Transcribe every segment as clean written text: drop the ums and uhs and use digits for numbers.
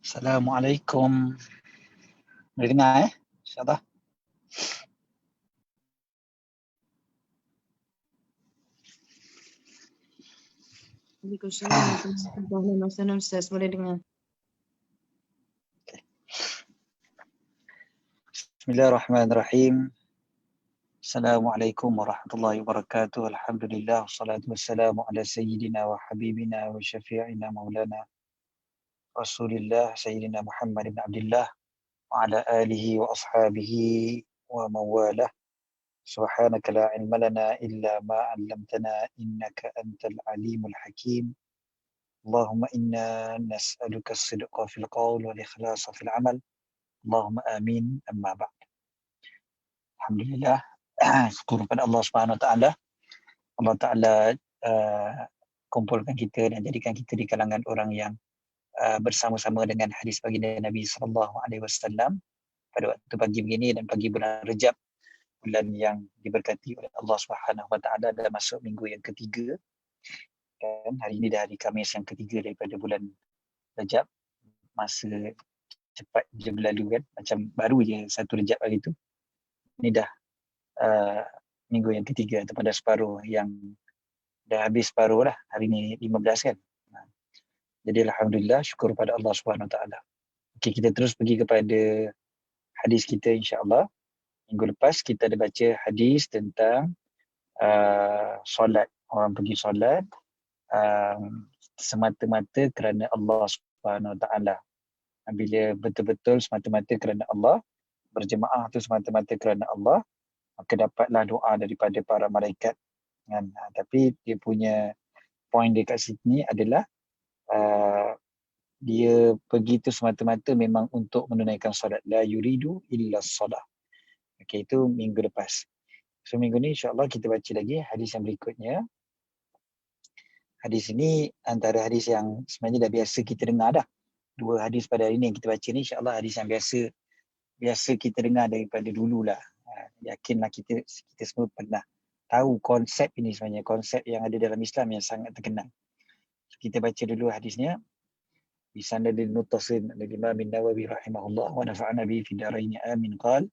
Assalamualaikum. Boleh dengar InsyaAllah. Waalaikumsalam warahmatullahi wabarakatuh. Ustaz, boleh dengar? Bismillahirrahmanirrahim. Assalamualaikum warahmatullahi wabarakatuh. Alhamdulillah. Wassalatu wassalamu ala sayyidina wa habibina wa syafi'ina maulana Rasulillah Sayyidina Muhammad bin Abdullah wa ala alihi wa ashabihi wa mawalah. Subhanaka la ilma lana illa ma 'allamtana innaka antal alimul hakim. Allahumma inna nas'aluka as-sidqa fil qawl wal ikhlasa fil amal. Allahumma amin. Amma ba'd. Alhamdulillah. Syukur kepada Allah Subhanahu Wa Taala. Allah Taala kumpulkan kita dan jadikan kita di kalangan orang yang bersama-sama dengan hadis baginda Nabi sallallahu alaihi wasallam pada waktu pagi begini dan pagi bulan Rejab, bulan yang diberkati oleh Allah Subhanahu Wa Taala dalam masuk minggu yang ketiga. Dan hari ini dah hari Khamis yang ketiga daripada bulan Rejab. Masa cepat je berlalu kan, macam baru je 1 Rejab hari tu. Ini dah minggu yang ketiga atau pada separuh yang dah habis separuh lah. Hari ni 15 kan. Jadi Alhamdulillah, syukur pada Allah SWT. Okay, kita terus pergi kepada hadis kita insyaAllah. Minggu lepas kita ada baca hadis tentang solat. Orang pergi solat semata-mata kerana Allah SWT. Bila betul-betul semata-mata kerana Allah, berjemaah tu semata-mata kerana Allah, maka dapatlah doa daripada para malaikat. Tapi dia punya point dia kat sini adalah dia pergi tu semata-mata memang untuk menunaikan solat. La yuridu illa solat. Okay, itu minggu lepas. So minggu ni insyaAllah kita baca lagi hadis yang berikutnya. Hadis ini antara hadis yang sebenarnya dah biasa kita dengar dah. 2 hadis pada hari ni yang kita baca ni insyaAllah hadis yang biasa kita dengar daripada dululah. Yakinlah kita semua pernah tahu konsep ini sebenarnya, konsep yang ada dalam Islam yang sangat terkenal. Kita baca dulu hadisnya. بسند المتصل للإمام النووي رحمه الله ونفعنا به في الدارين آمين قال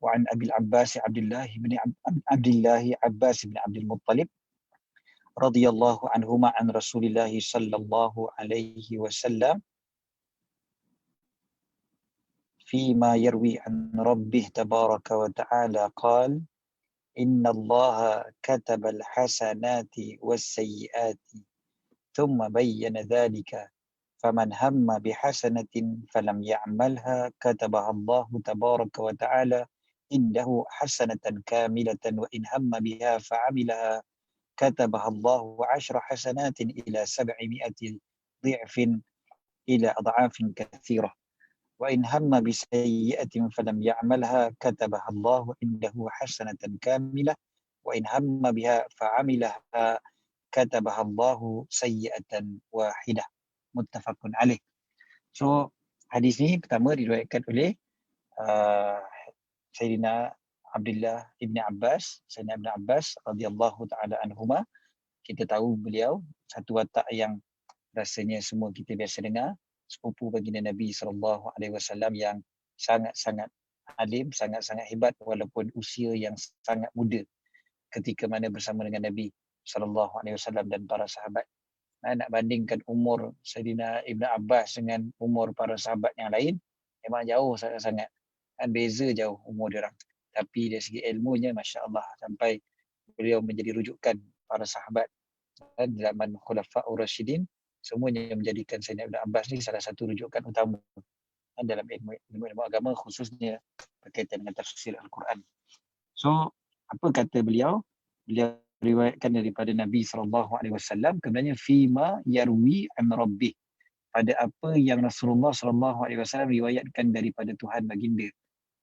وعن أبي العباس عبد الله عباس بن عبد المطلب رضي الله عنهما عن رسول الله صلى الله عليه وسلم فيما يروي عن ربه تبارك وتعالى قال إن الله كتب الحسنات والسيئات ثم بين ذلك فمن هم بحسنة فلم يعملها كتبها الله تبارك وتعالى عنده حسنة كاملة وإن هم بها فعملها كتبها الله 10 حسنات إلى 700 ضعف إلى أضعاف كثيرة وإن هم بسيئة فلم يعملها كتبها الله عنده حسنة كاملة وإن هم بها فعملها كتبها الله سيئة واحدة. Muttafaqun alaih. So hadis ni pertama diriwayatkan oleh Sayyidina Abdullah ibn Abbas, Sayyidina Ibn Abbas radhiyallahu taala anhuma. Kita tahu beliau satu watak yang rasanya semua kita biasa dengar, sepupu baginda Nabi sallallahu alaihi wasallam yang sangat-sangat alim, sangat-sangat hebat walaupun usia yang sangat muda ketika mana bersama dengan Nabi sallallahu alaihi wasallam dan para sahabat. Nak bandingkan umur Sayyidina Ibn Abbas dengan umur para sahabat yang lain, memang jauh sangat-sangat. Beza jauh umur dia orang. Tapi dari segi ilmunya, Masya Allah, sampai beliau menjadi rujukan para sahabat. Dan zaman Khulafa'ur Rasyidin, semuanya menjadikan Sayyidina Ibn Abbas ni salah satu rujukan utama dalam ilmu agama, khususnya berkaitan dengan tafsir Al-Quran. So, apa kata beliau? Beliau riwayatkan daripada Nabi SAW, kemudiannya fima yarwi an rabbih, pada apa yang Rasulullah SAW riwayatkan daripada Tuhan baginda,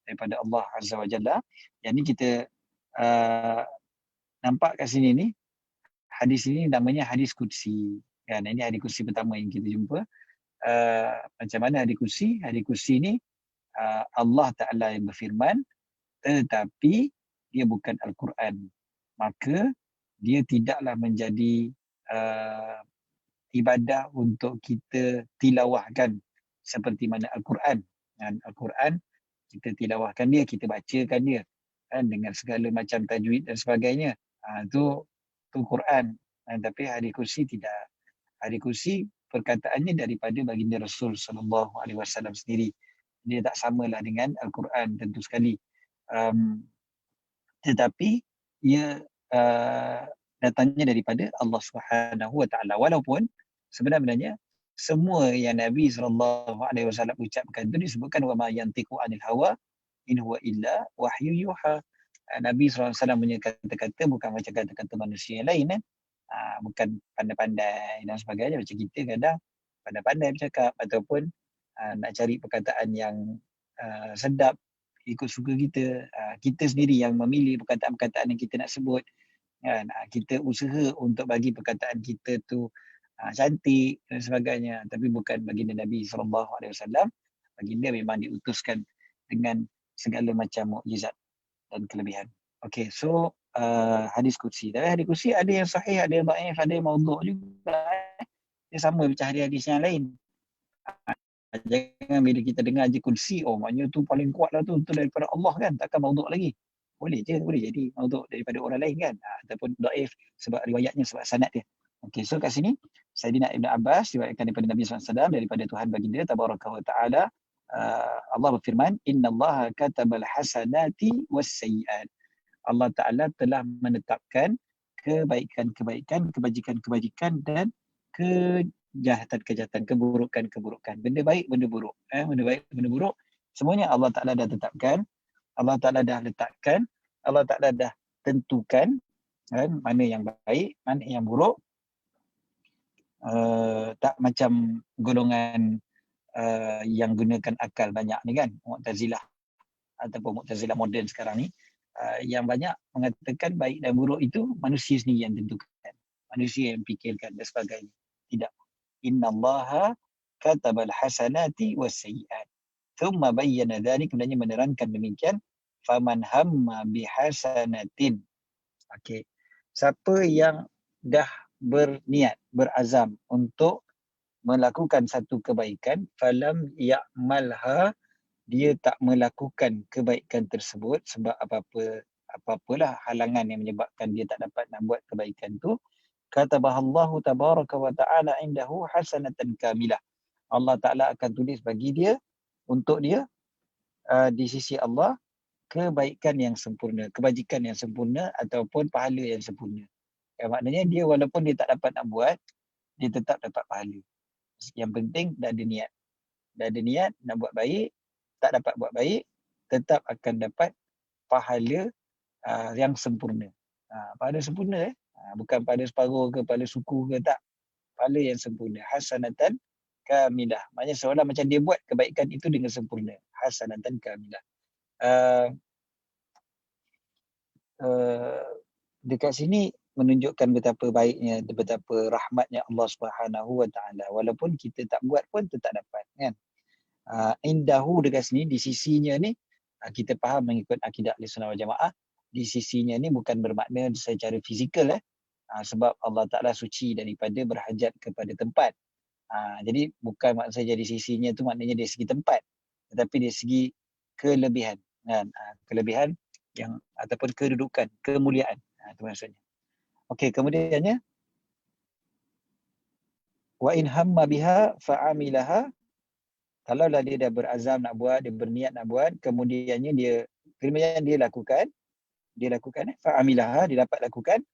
daripada Allah Azza wa Jalla. Yang ni kita nampak kat sini ni, hadis ini namanya hadis Qudsi. Kan, ini hadis Qudsi pertama yang kita jumpa. Macam mana hadis Qudsi? Hadis Qudsi ni Allah Ta'ala yang berfirman, tetapi dia bukan Al-Quran. Maka dia tidaklah menjadi ibadah untuk kita tilawahkan seperti mana Al-Quran. Dan Al-Quran kita tilawahkan dia, kita bacakan dia kan, dengan segala macam tajwid dan sebagainya. Tu Quran. Tapi hadis kursi tidak. Hadis kursi perkataannya daripada baginda Rasul sallallahu alaihi wasallam sendiri. Dia tak samalah dengan Al-Quran tentu sekali. Tetapi ia datangnya daripada Allah Subhanahu wa taala, walaupun sebenarnya semua yang Nabi sallallahu alaihi wasallam ucapkan itu disebutkan wa ma yantiqu anil hawa in huwa illa wahyu yuha. Nabi sallallahu alaihi wasallam punya kata-kata bukan macam kata-kata manusia yang lain kan. Bukan pandai-pandai dan sebagainya macam kita kadang pandai-pandai bercakap ataupun nak cari perkataan yang sedap ikut suka kita. Kita sendiri yang memilih perkataan-perkataan yang kita nak sebut kan. Kita usaha untuk bagi perkataan kita tu cantik dan sebagainya, tapi bukan baginda Nabi SAW. Baginda memang diutuskan dengan segala macam mukjizat dan kelebihan. Okay, so hadis kursi. Tapi hadis kursi ada yang sahih, ada yang dhaif, ada yang maudhu' juga. Dia sama macam hadis-hadis yang lain. Jangan bila kita dengar je kursi, maknanya tu paling kuat lah tu daripada Allah kan, takkan maudhu' lagi. Boleh je, boleh jadi maudhu' daripada orang lain kan. Ataupun dhaif sebab riwayatnya, sebab sanad dia. Okay, so kat sini Sayyidina Ibn Abbas diriwayatkan daripada Nabi SAW, daripada Tuhan baginda Tabaraka wa Ta'ala, Allah berfirman, innallaha katabal hasanati was-sayyi'at. Allah Ta'ala telah menetapkan kebaikan-kebaikan, kebajikan-kebajikan dan kejahatan-kejahatan, keburukan-keburukan. Benda baik, benda buruk. Benda baik, benda buruk. Semuanya Allah Ta'ala dah tetapkan. Allah Ta'ala dah letakkan. Allah Ta'ala dah tentukan kan, mana yang baik, mana yang buruk. Tak macam golongan yang gunakan akal banyak ni kan, Mu'tazilah ataupun Mu'tazilah moden sekarang ni, yang banyak mengatakan baik dan buruk itu manusia sendiri yang tentukan, manusia yang fikirkan dan sebagainya. Tidak. Innallaha katabal hasanati was-sayyi'at. Thumma bayyana dzalik, kemudian menerangkan demikian, faman hamma bihasanatin. Okey. Siapa yang dah berniat, berazam untuk melakukan satu kebaikan, falam ya'malha, dia tak melakukan kebaikan tersebut sebab apapalah halangan yang menyebabkan dia tak dapat nak buat kebaikan tu, katabahallahu tabaraka wa ta'ala indahu hasanatan kamilah. Allah Ta'ala akan tulis bagi dia, untuk dia di sisi Allah, kebaikan yang sempurna, kebajikan yang sempurna ataupun pahala yang sempurna. Maknanya dia walaupun dia tak dapat nak buat, dia tetap dapat pahala. Yang penting dah ada niat. Dah ada niat nak buat baik, tak dapat buat baik, tetap akan dapat pahala yang sempurna. Pahala sempurna bukan pahala separuh ke, pahala suku ke, tak. Pahala yang sempurna. Hasanatan kamilah. Maknanya seolah macam dia buat kebaikan itu dengan sempurna. Hasanatan kamilah. Dekat sini menunjukkan betapa baiknya, betapa rahmatnya Allah Subhanahu wa Ta'ala. Walaupun kita tak buat pun tetap dapat kan. Indahu dekat sini, di sisinya ni, kita faham mengikut akidah Ahlussunnah wal Jamaah, di sisinya ni bukan bermakna secara fizikal sebab Allah Ta'ala suci daripada berhajat kepada tempat. Jadi bukan maksudnya di sisinya tu maknanya dari segi tempat, tetapi dari segi kelebihan kan. Kelebihan yang ataupun kedudukan, kemuliaan. Itu maksudnya. Okey, kemudiannya wa in hamma biha fa'amilaha, kalaulah dia dah berazam nak buat, dia berniat nak buat, kemudiannya dia lakukan fa'amilaha, dia dapat lakukan,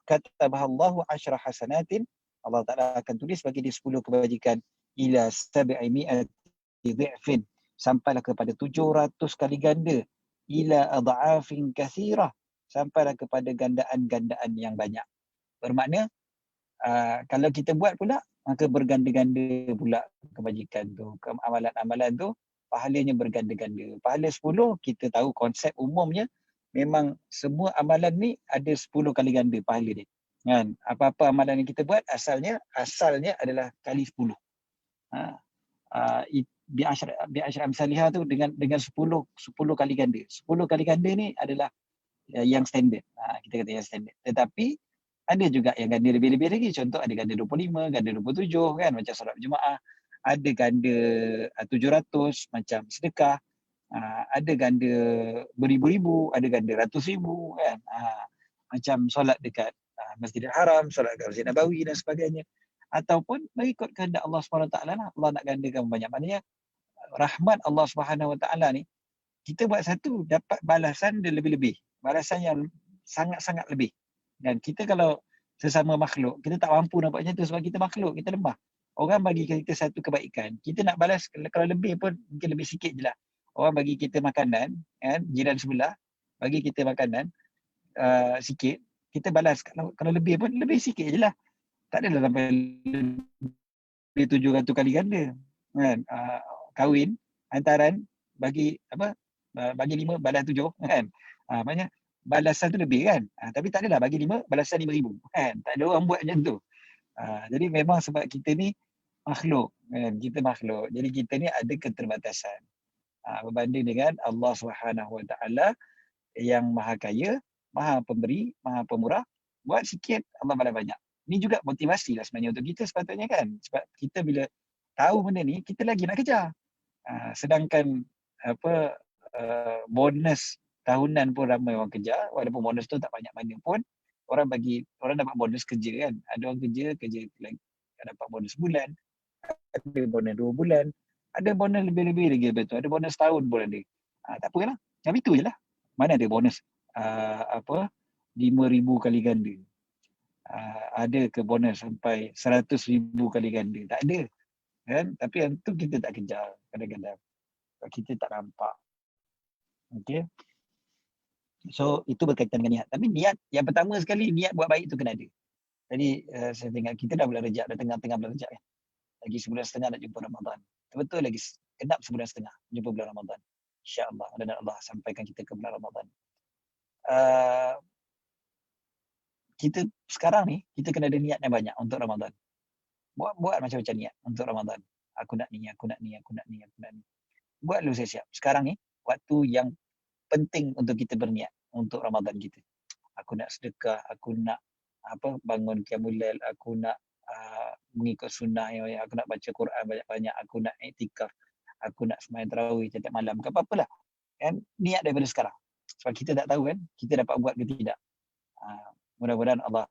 katabahallahu 10 hasanatin, Allah Ta'ala akan tulis bagi dia 10 kebajikan, ila 700 dhi'fin, sampailah kepada 700 kali ganda, ila adha'afin kathirah, sampailah kepada gandaan-gandaan yang banyak. Bermakna kalau kita buat pula, maka berganda-ganda pula kebajikan tu, amalan-amalan tu, pahalanya berganda-ganda. Pahala 10, kita tahu konsep umumnya memang semua amalan ni ada 10 kali ganda pahala dia. Kan? Apa-apa amalan yang kita buat asalnya adalah kali 10. Bi asyra amsalihah tu dengan 10 kali ganda. 10 kali ganda ni adalah yang standard. Kita kata yang standard. Tetapi ada juga yang ganda lebih-lebih lagi. Contoh ada ganda 25, ganda 27 kan, macam solat berjemaah. Ada ganda 700 macam sedekah, ada ganda beribu-ribu, ada ganda ratus ribu kan. Macam solat dekat Masjidil Haram, solat dekat Masjid Nabawi dan sebagainya. Ataupun mengikut kehendak Allah SWT lah, Allah nak gandakan banyak. Maknanya rahmat Allah SWT ni, kita buat satu dapat balasan dia lebih-lebih. Balasan yang sangat-sangat lebih. Dan kita kalau sesama makhluk, kita tak mampu nampak macam tu sebab kita makhluk, kita lemah. Orang bagi kita satu kebaikan, kita nak balas kalau lebih pun mungkin lebih sikit je lah. Orang bagi kita makanan, kan, jiran sebelah bagi kita makanan sikit, kita balas kalau lebih pun lebih sikit je lah. Tak adalah sampai lebih 700 kali ganda. Kan? Kahwin, hantaran, bagi 5 balas 7 kan. Maknanya balasan tu lebih kan. Tapi tak adalah bagi 5 balasan 5,000 kan. Tak ada orang buat macam tu. Jadi memang sebab kita ni makhluk kan. Kita makhluk. Jadi kita ni ada keterbatasan. Berbanding dengan Allah SWT yang maha kaya, maha pemberi, maha pemurah, buat sikit Allah balas banyak. Ini juga motivasi lah sebenarnya untuk kita sepatutnya kan. Sebab kita bila tahu benda ni, kita lagi nak kejar. Sedangkan bonus tahunan pun ramai orang kejar, walaupun bonus tu tak banyak mana pun, orang dapat bonus kerja kan. Ada orang kerja dapat bonus bulan, ada bonus 2 bulan, ada bonus lebih-lebih lagi betul. Ada bonus tahun pun ada. Tak apalah. Macam itu je lah. Mana ada bonus 5,000 kali ganda. Ada ke bonus sampai 100,000 kali ganda. Tak ada. Kan? Tapi yang tu kita tak kejar kadang-kadang. Kita tak nampak. Okay. So itu berkaitan dengan niat. Tapi niat yang pertama sekali, niat buat baik tu kena ada. Jadi saya tengok kita dah bulan Rejab, dah tengah-tengah bulan Rejab kan. Lagi sebulan setengah nak jumpa Ramadan. Betul lagi genap sebulan setengah jumpa bulan Ramadan. InsyaAllah. Dan Allah sampaikan kita ke bulan Ramadan. Kita sekarang ni, kita kena ada niat yang banyak untuk Ramadan. Buat macam-macam niat untuk Ramadan. Aku nak ni. Buat dulu siap-siap. Sekarang ni, waktu yang penting untuk kita berniat untuk Ramadan kita. Aku nak sedekah, aku nak bangun qiyamul lail, aku nak mengikut sunnah, aku nak baca Quran banyak-banyak, aku nak iktikaf, aku nak sembahyang tarawih setiap malam, ke apa-apalah. Kan niat daripada sekarang. Sebab kita tak tahu kan kita dapat buat ke tidak. Mudah-mudahan Allah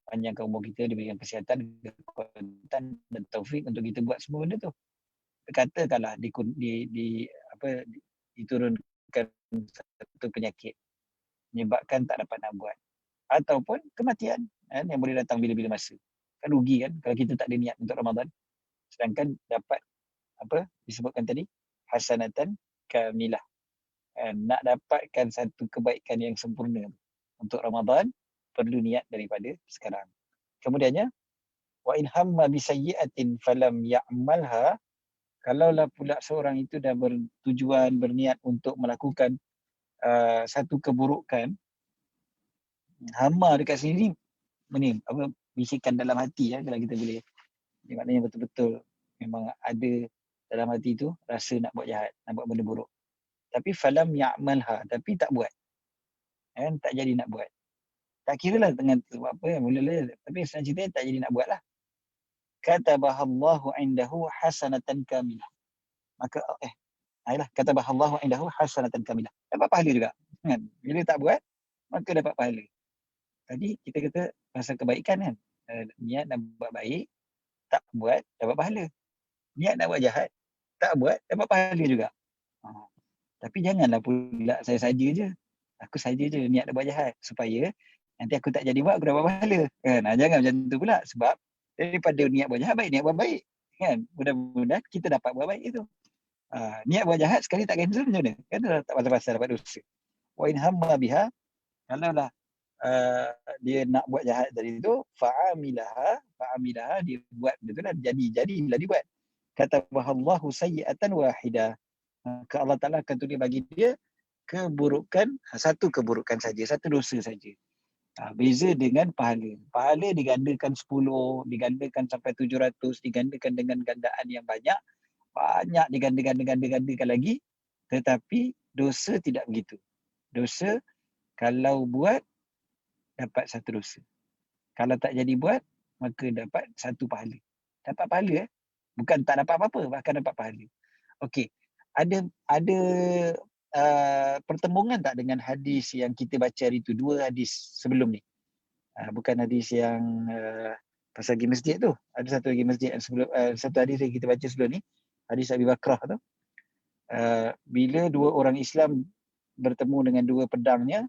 panjangkan umur kita, diberikan kesihatan, kekuatan dan taufik untuk kita buat semua benda tu. Katakanlah diturunkan satu penyakit menyebabkan tak dapat nak buat, ataupun kematian kan, yang boleh datang bila-bila masa. Kan rugi kan kalau kita tak ada niat untuk Ramadan. Sedangkan dapat disebutkan tadi, hasanatan kamilah. Nak dapatkan satu kebaikan yang sempurna untuk Ramadan, perlu niat daripada sekarang. Kemudiannya, wa in hamma bi sayyi'atin falam ya'malha, kalaulah pula seorang itu dah bertujuan, berniat untuk melakukan satu keburukan, hamma dekat sini bisikan dalam hati kalau kita boleh. Maknanya betul-betul memang ada dalam hati tu rasa nak buat jahat, nak buat benda buruk. Tapi falam ya'malha, tapi tak buat. Kan, tak jadi nak buat. Tak kiralah dengan sebab apa mula-mula, tapi senang ceritanya tak jadi nak buat lah. Katabahallahu indahu hasanatan kamilah. Maka katabahallahu indahu hasanatan kamilah. Dapat pahala juga. Kan? Bila tak buat, maka dapat pahala. Tadi kita kata pasal kebaikan kan. Niat nak buat baik, tak buat, dapat pahala. Niat nak buat jahat, tak buat, dapat pahala juga. Tapi janganlah pula saya saja je. Aku saja je niat nak buat jahat. Supaya nanti aku tak jadi buat, aku dapat pahala. Kan? Jangan macam tu pula. Sebab daripada niat buat jahat, baik niat buat baik. Kan? Mudah-mudahan kita dapat buat baik itu. Niat buat jahat sekali tak cancel macam mana? Kan tak pasal-pasal dapat dosa. Wa in hamma biha, kalaulah dia nak buat jahat tadi tu, fa'amilaha, dia buat betul lah, jadilah dibuat. Katabahallahu sayyi'atan wahidah. Maka Allah Ta'ala akan tulis bagi dia keburukan, satu keburukan saja, satu dosa saja. Beza dengan pahala. Pahala digandakan 10, digandakan sampai 700, digandakan dengan gandaan yang banyak digandakan lagi. Tetapi dosa tidak begitu. Dosa kalau buat dapat satu dosa. Kalau tak jadi buat, maka dapat satu pahala. Dapat pahala Bukan tak dapat apa-apa, bahkan dapat pahala. Okey. Ada pertembungan tak dengan hadis yang kita baca hari tu, dua hadis sebelum ni? Bukan hadis yang pasal pergi masjid tu. Ada satu lagi masjid yang sebelum satu hadis yang kita baca sebelum ni, hadis Abi Bakrah tu. Bila dua orang Islam bertemu dengan dua pedangnya,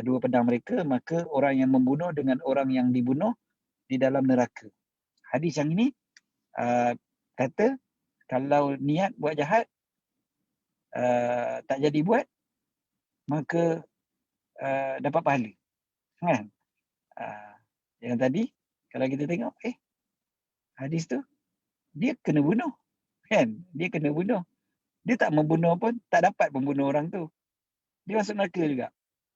dua pedang mereka, maka orang yang membunuh dengan orang yang dibunuh di dalam neraka. Hadis yang ini kata kalau niat buat jahat tak jadi buat, maka dapat pahala. Kan? Yang tadi kalau kita tengok hadis tu dia kena bunuh, kan? Dia kena bunuh. Dia tak membunuh pun tak dapat membunuh orang tu. Dia masuk neraka juga.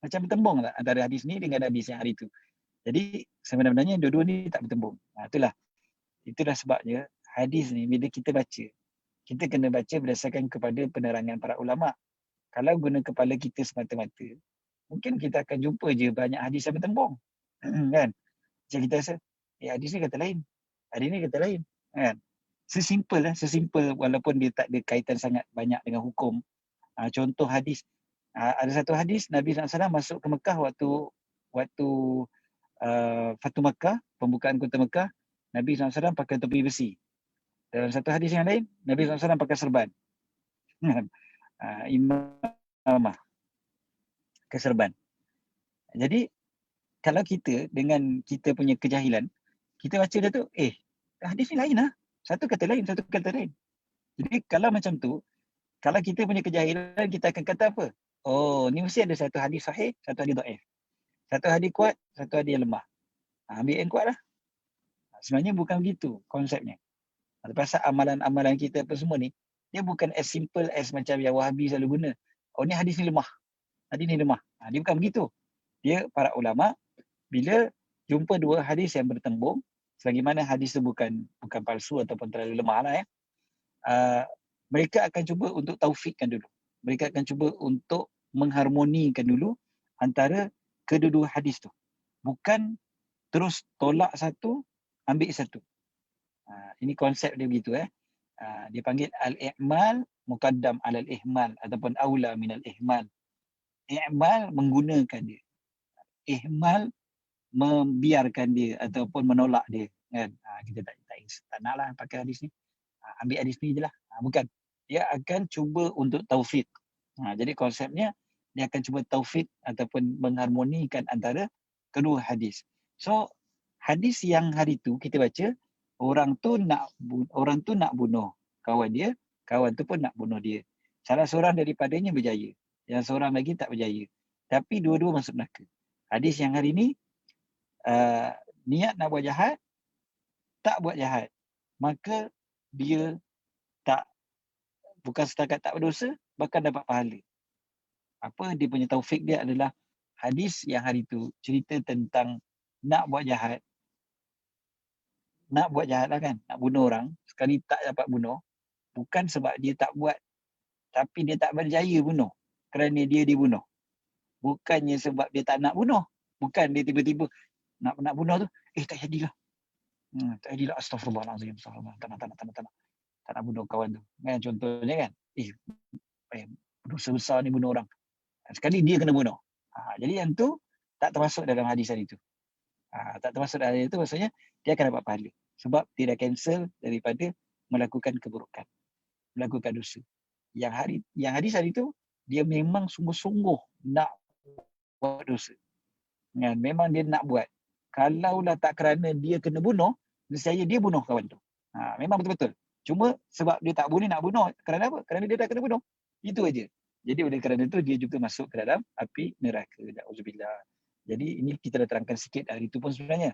Macam bertembung tak antara hadis ni dengan hadis yang hari tu. Jadi sebenarnya dua-dua ni tak bertembung. Itulah sebabnya hadis ni bila kita baca, kita kena baca berdasarkan kepada penerangan para ulama. Kalau guna kepala kita semata-mata, mungkin kita akan jumpa je banyak hadis yang bertembung. Kan? Macam kita rasa, hadis ni kata lain. Hadis ni kata lain. Kan? Sesimpel walaupun dia tak ada kaitan sangat banyak dengan hukum. Contoh hadis, ada satu hadis Nabi SAW masuk ke Mekah waktu Fatu Mekah, pembukaan kota Mekah, Nabi SAW pakai topi besi. Dalam satu hadis yang lain, Nabi SAW pakai serban. Imamah, pakai serban. Jadi, kalau kita dengan kita punya kejahilan, kita baca dia tu, hadis ni lain lah. Satu kata lain, satu kata lain. Jadi kalau macam tu, kalau kita punya kejahilan, kita akan kata apa? Oh, ni mesti ada satu hadis sahih, satu hadis dhaif. Satu hadis kuat, satu hadis yang lemah. Ambil yang kuat lah. Sebenarnya bukan begitu konsepnya. Pasal amalan-amalan kita apa semua ni, dia bukan as simple as macam yang Wahabi selalu guna. Oh, ni hadis ni lemah. Hadis ni lemah. Dia bukan begitu. Dia para ulama, bila jumpa dua hadis yang bertembung, selagi mana hadis tu bukan palsu ataupun terlalu lemah lah mereka akan cuba untuk taufikkan dulu. Mereka akan cuba untuk mengharmonikan dulu antara kedua-dua hadis tu. Bukan terus tolak satu, ambil satu. Ini konsep dia begitu. Dia panggil al-i'mal muqaddam alal ihmal ataupun aula minal ihmal. I'mal menggunakan dia. Ihmal membiarkan dia ataupun menolak dia. Kan? Kita tak nak lah pakai hadis ni. Ambil hadis ni je lah. Bukan. Dia akan cuba untuk taufik. Jadi konsepnya, dia akan cuba taufik ataupun mengharmonikan antara kedua hadis. So, hadis yang hari tu kita baca, orang tu nak bunuh kawan dia, kawan tu pun nak bunuh dia. Salah seorang daripadanya berjaya, yang seorang lagi tak berjaya. Tapi dua-dua masuk neraka. Hadis yang hari ni, niat nak buat jahat, tak buat jahat. Maka dia bukan setakat tak berdosa, bahkan dapat pahala. Apa dia punya taufik dia adalah hadis yang hari tu cerita tentang nak buat jahat lah kan, nak bunuh orang, sekali tak dapat bunuh, bukan sebab dia tak buat, tapi dia tak berjaya bunuh kerana dia dibunuh. Bukannya sebab dia tak nak bunuh, bukan dia tiba-tiba nak bunuh tu, tak jadilah. Tak jadilah, astagfirullahalazim, tak nak bunuh kawan tu. Kan contohnya kan, dosa besar ni bunuh orang. Sekali dia kena bunuh. Jadi yang tu tak termasuk dalam hadis hari tu. Tak termasuk dalam hadis tu, maksudnya dia akan dapat pahala. Sebab dia dah cancel daripada melakukan keburukan, melakukan dosa. Yang hadis hari tu, dia memang sungguh-sungguh nak buat dosa. Memang dia nak buat. Kalaulah tak kerana dia kena bunuh, nescaya dia bunuh kawan tu. Memang betul-betul. Cuma sebab dia tak boleh nak bunuh, kerana apa? Kerana dia dah kena bunuh. Itu aja. Jadi oleh kerana itu dia juga masuk ke dalam api neraka. Na'udzubillah. Jadi ini kita dah terangkan sikit hari itu pun sebenarnya.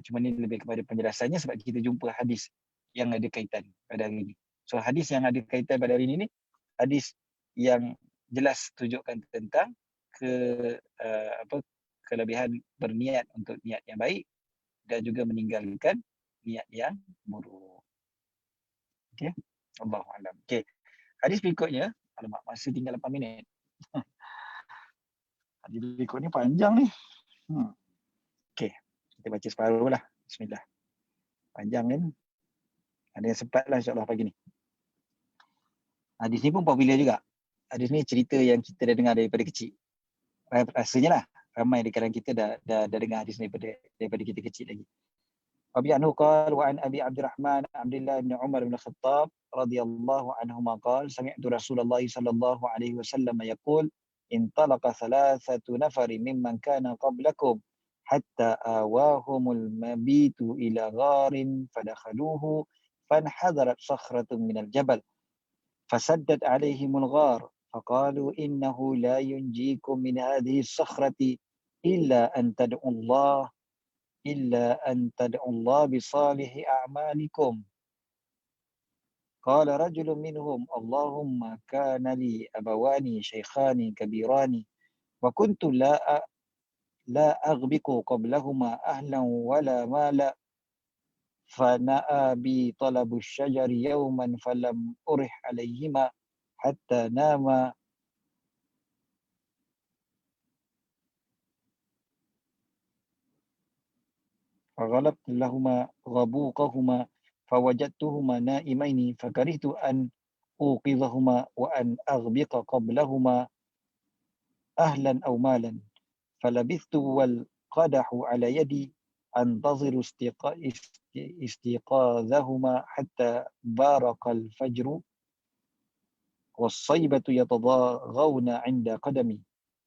Cuma ni lebih kepada penjelasannya sebab kita jumpa hadis yang ada kaitan pada hari ini. So hadis yang ada kaitan pada hari ini, hadis yang jelas tunjukkan tentang kelebihan berniat untuk niat yang baik dan juga meninggalkan niat yang buruk. Okey. Allahu a'lam. Okey. Hadis berikutnya, alamak masih tinggal 8 minit. Hadis berikutnya panjang ni. Okey. Kita baca separuh lah. Bismillah. Panjang kan? Ada yang sempat lah insyaAllah pagi ni. Hadis ni pun popular juga. Hadis ni cerita yang kita dah dengar daripada kecil. Rasanya lah ramai di kalangan kita dah dengar hadis ni daripada kita kecil lagi. Abi anhu qala wa an Abi Abdurrahman Abdullah bin Umar bin Khattab radhiyallahu anhuma qala sami'tu Rasulullah sallallahu alaihi wasallam yaqul intalaqa thalathatu nafarin mimman kana qablakum hatta awahumul mabitu ila gharin fadakhaluhu fanhadarat sakhratun minal jabal fasaddat alaihimul ghar faqalu innahu la yunjikum min hadhihi as-sakhrati illa an tad'u Allah إلا أن تدعوا الله بصالح أعمالكم. قال رجل منهم اللهم كان لي أبوان شيخان كبيران وكنت لا أغبق قبلهما أهلا ولا مالا فنأى بي طلب الشجر يوما فلم أرح عليهما حتى ناما فغلبت لهما غبوقهما فوجدتهما نائمين فكرهت أن أوقظهما وأن أغبق قبلهما أهلا أو مالا فلبثت والقدح على يدي أنتظر استيقاظهما حتى بارق الفجر والصيبة يتضاغون عند قدمي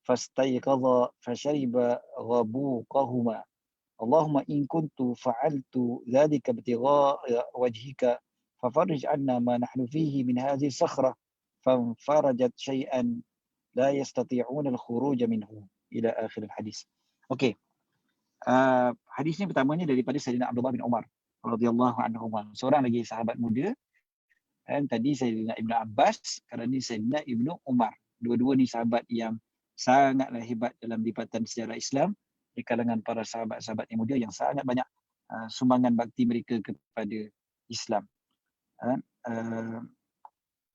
فاستيقظ فشرب غبوقهما اللهم إن كنت فعلت ذلك ابتغاء وجهك ففرج عنا ما نحن فيه من هذه الصخرة فانفرجت شيئا لا يستطيعون الخروج منه إلى آخر الحديث. Okey. Hadis ni pertamanya daripada Sayyidina Abdullah bin Umar radhiyallahu anhu, seorang lagi sahabat muda. Dan tadi Sayyidina Ibnu Abbas, sekarang ni Sayyidina Ibnu Umar. Dua-dua ni sahabat yang sangatlah hebat dalam lipatan sejarah Islam di kalangan para sahabat-sahabat yang muda yang sangat banyak sumbangan bakti mereka kepada Islam.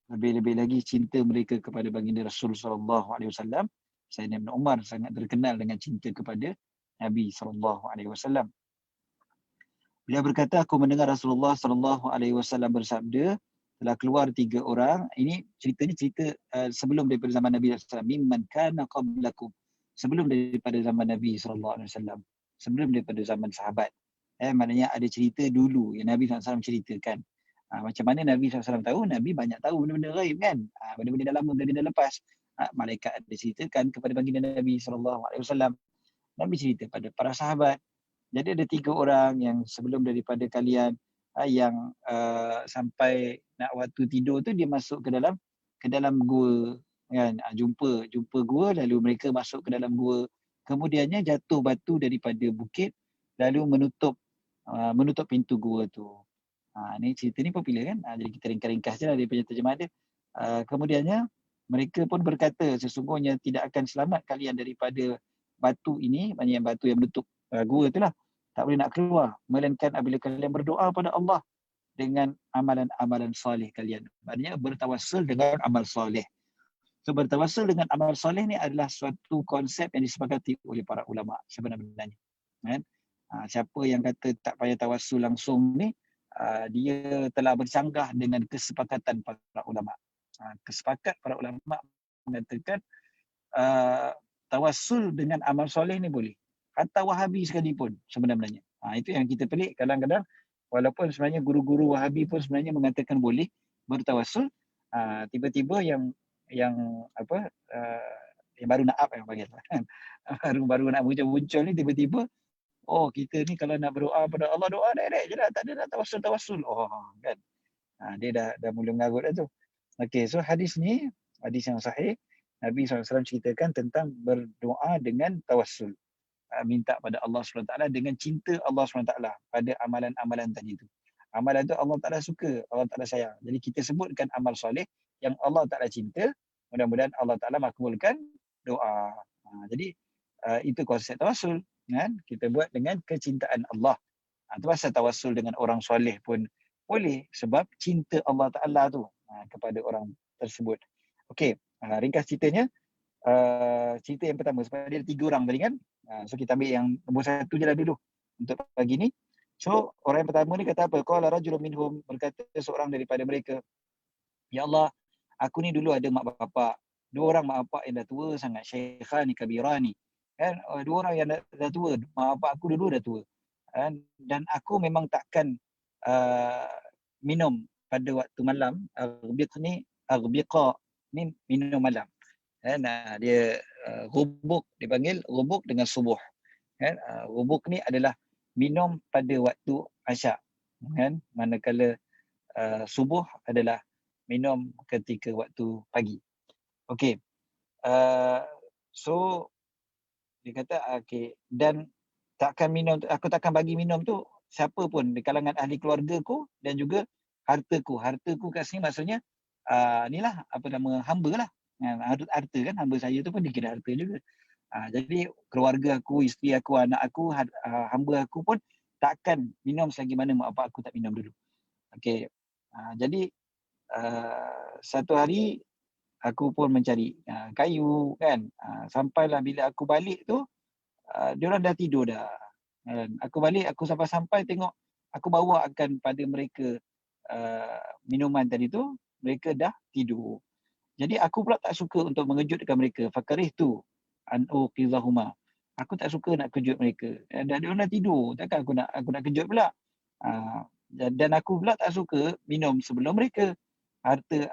Lebih-lebih lagi cinta mereka kepada baginda Rasul sallallahu alaihi wasallam. Sayyidina Ibn Umar sangat terkenal dengan cinta kepada Nabi sallallahu alaihi wasallam. Beliau berkata, aku mendengar Rasulullah sallallahu alaihi wasallam bersabda, telah keluar 3 orang. Ini cerita sebelum daripada zaman Nabi sallallahu alaihi wasallam, mimman kana qablakum. Sebelum daripada zaman Nabi sallallahu alaihi wasallam, sebelum daripada zaman sahabat. Maknanya ada cerita dulu yang Nabi SAW ceritakan. Macam mana Nabi SAW tahu? Nabi banyak tahu benda-benda gaib kan. Benda-benda dah lama, benda-benda dah lepas. Malaikat ada ceritakan kepada baginda Nabi SAW. Nabi cerita pada para sahabat. Jadi ada 3 orang yang sebelum daripada kalian yang sampai nak waktu tidur tu dia masuk ke dalam gua kan. Jumpa gua, lalu mereka masuk ke dalam gua. Kemudiannya jatuh batu daripada bukit lalu menutup pintu gua tu. Ni cerita ni popular kan. Jadi kita ringkas je lah daripada terjemah dia. Kemudiannya mereka pun berkata, sesungguhnya tidak akan selamat kalian daripada batu ini, maknanya batu yang menutup gua tu lah. Tak boleh nak keluar melainkan apabila kalian berdoa pada Allah dengan amalan-amalan soleh kalian. Maknanya bertawassul dengan amal soleh. So bertawassul dengan amal soleh ni adalah suatu konsep yang disepakati oleh para ulama sebenarnya. Kan? Siapa yang kata tak payah tawassul langsung ni, dia telah bercanggah dengan kesepakatan para ulama. Kesepakat para ulama mengatakan tawassul dengan amal soleh ni boleh. Hatta Wahabi sekalipun sebenarnya. Itu yang kita pelik kadang-kadang, walaupun sebenarnya guru-guru Wahabi pun sebenarnya mengatakan boleh bertawassul, tiba-tiba yang baru nak up yang panggil baru nak muncul ni tiba-tiba, kita ni kalau nak berdoa pada Allah, doa direct je lah, tak ada nak tawassul kan. Dia dah mula mengarut dah tu. Okey, so hadis ni hadis yang sahih. Nabi SAW ceritakan tentang berdoa dengan tawassul, minta pada Allah SWT dengan cinta Allah SWT pada amalan-amalan tadi tu. Amalan tu Allah Ta'ala suka, Allah Ta'ala sayang. Jadi kita sebutkan amal soleh yang Allah Ta'ala cinta, mudah-mudahan Allah Ta'ala makbulkan doa. Jadi itu konsep tawassul kan? Kita buat dengan kecintaan Allah. Itu pasal tawassul dengan orang soleh pun boleh sebab cinta Allah Ta'ala tu kepada orang tersebut. Okey, ringkas ceritanya. Cerita yang pertama, sebab dia ada 3 orang tadi kan. So kita ambil yang nombor 1 je lah dulu untuk pagi ni. So orang yang pertama ni kata apa? Qala rajulun minhum, berkata seorang daripada mereka, ya Allah, aku ni dulu ada mak bapak, dua orang mak bapak yang dah tua sangat, syekhani kabirani. Kan, dua orang yang dah tua, mak bapak aku dulu dah tua. Kan, dan aku memang takkan uh, minum pada waktu malam. Aghbiqa ni minum malam. Kan, dia rubuk, dipanggil rubuk dengan subuh. Kan, rubuk ni adalah minum pada waktu asyak. Kan, manakala subuh adalah minum ketika waktu pagi. Okey. So dia kata okey, dan aku takkan bagi minum tu siapa pun di kalangan ahli keluarga ku dan juga hartaku. Hartaku kat sini maksudnya inilah apa nama, hamba lah. Harta kan, hamba saya tu pun dikira harta juga. Jadi keluarga aku, isteri aku, anak aku, hamba aku pun takkan minum selagi mana mak bapak aku tak minum dulu. Okey. Jadi satu hari aku pun mencari kayu kan. Sampailah bila aku balik tu, diorang dah tidur dah. Aku balik, aku sampai-sampai tengok, aku bawa akan pada mereka minuman tadi tu, mereka dah tidur. Jadi aku pula tak suka untuk mengejutkan mereka. Fakarihtu an uqidhahuma. Aku tak suka nak kejut mereka. Dan diorang dah tidur, takkan aku nak kejut pula. Dan aku pula tak suka minum sebelum mereka. Harta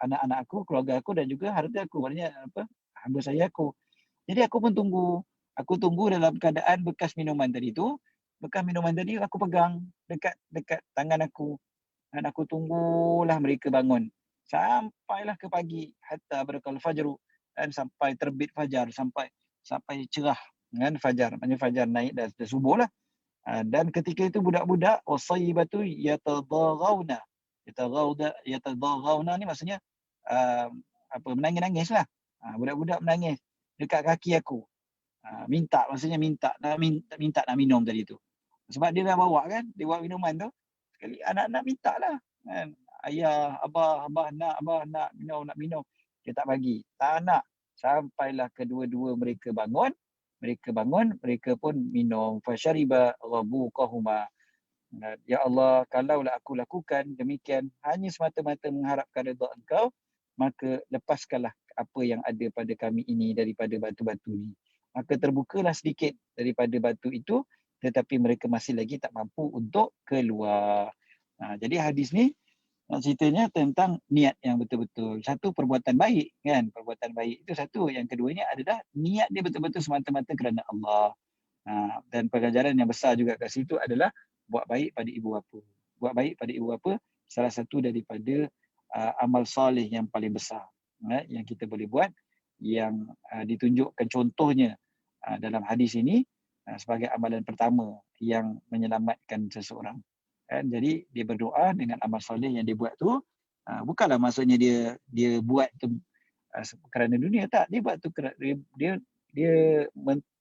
anak-anak aku, keluarga aku dan juga harta aku, maknanya hamba saya aku. Jadi aku pun tunggu. Aku tunggu dalam keadaan bekas minuman tadi tu. Bekas minuman tadi aku pegang dekat tangan aku. Dan aku tunggulah mereka bangun. Sampailah ke pagi. Hatta barakal fajru. Dan sampai terbit fajar. Sampai cerah. Kan fajar. Maksudnya fajar naik dah subuh lah. Dan ketika itu budak-budak wasayyibatu yatadaghauna. Yatadaghauna ni maksudnya menangis-nangis lah. Budak-budak menangis dekat kaki aku. Maksudnya minta nak minum tadi tu. Sebab dia dah bawa kan, dia bawa minuman tu. Sekali anak-anak minta lah. Kan? Ayah, abah nak minum. Dia tak bagi. Tak nak. Sampailah kedua-dua mereka bangun. Mereka pun minum. Fasyariba ghabuqahuma. Ya Allah, kalaulah aku lakukan demikian hanya semata-mata mengharapkan redha Engkau, maka lepaskanlah apa yang ada pada kami ini daripada batu-batu ni. Maka terbukalah sedikit daripada batu itu, tetapi mereka masih lagi tak mampu untuk keluar. Jadi hadis ni ceritanya tentang niat yang betul-betul. Satu, perbuatan baik kan, perbuatan baik itu satu. Yang keduanya adalah niat dia betul-betul semata-mata kerana Allah. Dan pengajaran yang besar juga kat situ adalah buat baik pada ibu bapa. Buat baik pada ibu bapa salah satu daripada amal soleh yang paling besar yang kita boleh buat, yang ditunjukkan contohnya dalam hadis ini sebagai amalan pertama yang menyelamatkan seseorang. Jadi dia berdoa dengan amal soleh yang dia buat tu, bukanlah maksudnya dia buat tu kerana dunia, tak. Dia buat tu kerana dia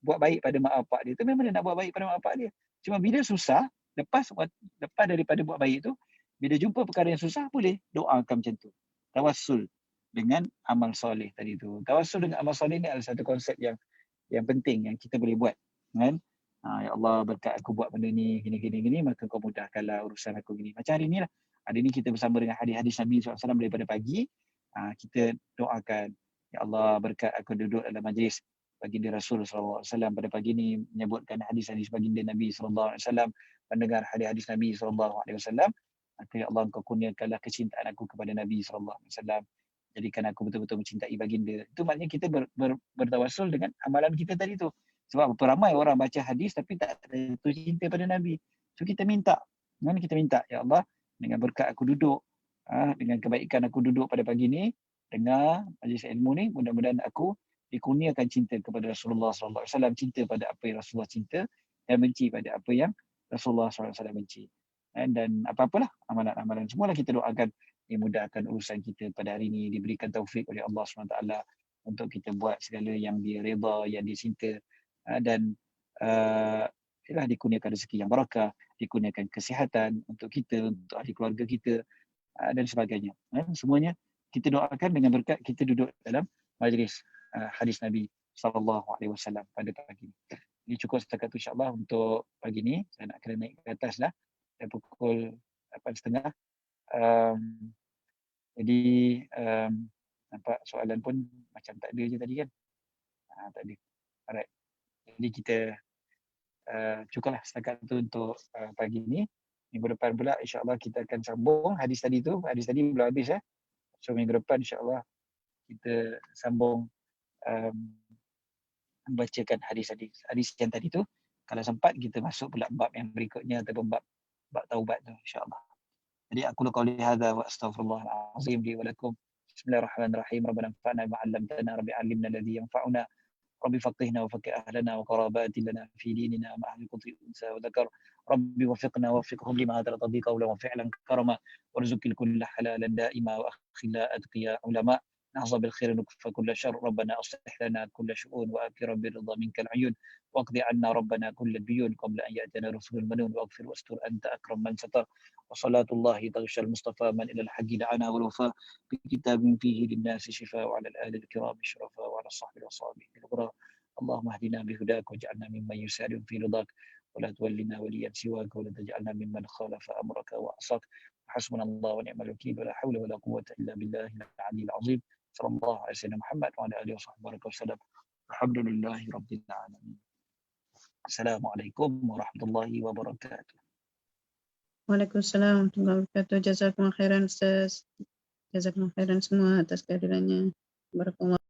buat baik pada mak bapak dia tu, memang dia nak buat baik pada mak bapak dia. Cuma bila susah, lepas daripada buat baik tu, bila jumpa perkara yang susah, boleh doakan macam tu. Tawassul dengan amal soleh tadi tu. Tawassul dengan amal soleh ni adalah satu konsep yang penting yang kita boleh buat. Kan? Ya Allah, berkat aku buat benda ni, gini, maka kau mudahkanlah urusan aku gini. Macam hari ni lah. Hari ni kita bersama dengan hadis-hadis Nabi SAW daripada pagi. Kita doakan, ya Allah, berkat aku duduk dalam majlis baginda Rasul SAW pada pagi ni, menyebutkan hadis-hadis baginda Nabi SAW, mendengar hadis-hadis Nabi SAW. Maka ya Allah, engkau kurniakanlah kecintaan aku kepada Nabi SAW. Jadikan aku betul-betul mencintai baginda. Itu maknanya kita bertawassul dengan amalan kita tadi tu. Sebab berapa ramai orang baca hadis tapi tak ada cinta pada Nabi. So kita minta. Kita minta, ya Allah, dengan berkat aku duduk, dengan kebaikan aku duduk pada pagi ni, dengar majlis ilmu ni, mudah-mudahan aku dikurniakan cinta kepada Rasulullah SAW, cinta pada apa yang Rasulullah cinta, dan benci pada apa yang Rasulullah SAW benci. Dan apa-apalah amalan-amalan semualah kita doakan dimudahkan urusan kita pada hari ini, diberikan taufik oleh Allah SWT untuk kita buat segala yang dia redha, yang dia cinta, dan dikurniakan rezeki yang barakah, dikurniakan kesihatan untuk kita, untuk ahli keluarga kita, dan sebagainya. Semuanya kita doakan dengan berkat kita duduk dalam majlis hadis Nabi SAW pada pagi ini. Ini cukup setakat tu insyaAllah untuk pagi ni. Saya nak kena naik ke atas dah. Dah pukul 8.30. Jadi nampak soalan pun macam tak ada je tadi kan. Tak ada. Alright. Jadi kita cukuplah setakat tu untuk pagi ni. Minggu depan pula insyaAllah kita akan sambung hadis tadi tu. Hadis tadi belum habis ya. So minggu depan insyaAllah kita sambung membacakan hadis-hadis yang tadi tu. Kalau sempat kita masuk pula bab yang berikutnya ataupun bab taubat tu insyaAllah. Jadi aku qauli hadza wa astaghfirullahal azim li wa lakum. Bismillahirrahmanirrahim. Rabbana anfa'na bima 'allamtana, rabbi 'allimna alladhi yanfa'una. ربي فقهنا وفقه أهلنا وقرابات لنا في ديننا مع أهل قطر أنثى وذكر ربي وفقنا وفقهم لما ترتضي قولا وفعلا كرما وارزق الكل حلالا دائما وأخلاء أتقياء علماء نحظى بالخير نكفى كل شر ربنا أصلح لنا كل شؤون وأكرم بالرضا منك العيون واقضي عنا ربنا كل الديون قبل أن يأتينا رسول المنون واغفر واستر أنت أكرم من ستر وصلاة الله تغشى المصطفى من إلى الحق دعانا والوفاء بكتاب فيه للناس شفاء وعلى الآل الكرام الشرفاء وعلى الصحب وصحبه الغراء اللهم اهدنا بهداك واجعلنا ممن يسارع في رضاك ولا تولنا وليا سواك ولا تجعلنا ممن خالف امرك وعصاك حسبنا الله ونعم الوكيل ولا حول ولا قوه الا بالله العلي العظيم صلى الله على سيدنا محمد وعلى اله وصحبه وسلم الحمد لله رب العالمين. السلام عليكم ورحمه الله وبركاته. Waalaikumsalam warahmatullahi wabarakatuh. Jazakumullah khairan Ustaz. Jazakumullah khairan semua atas kehadirannya. Barakallahu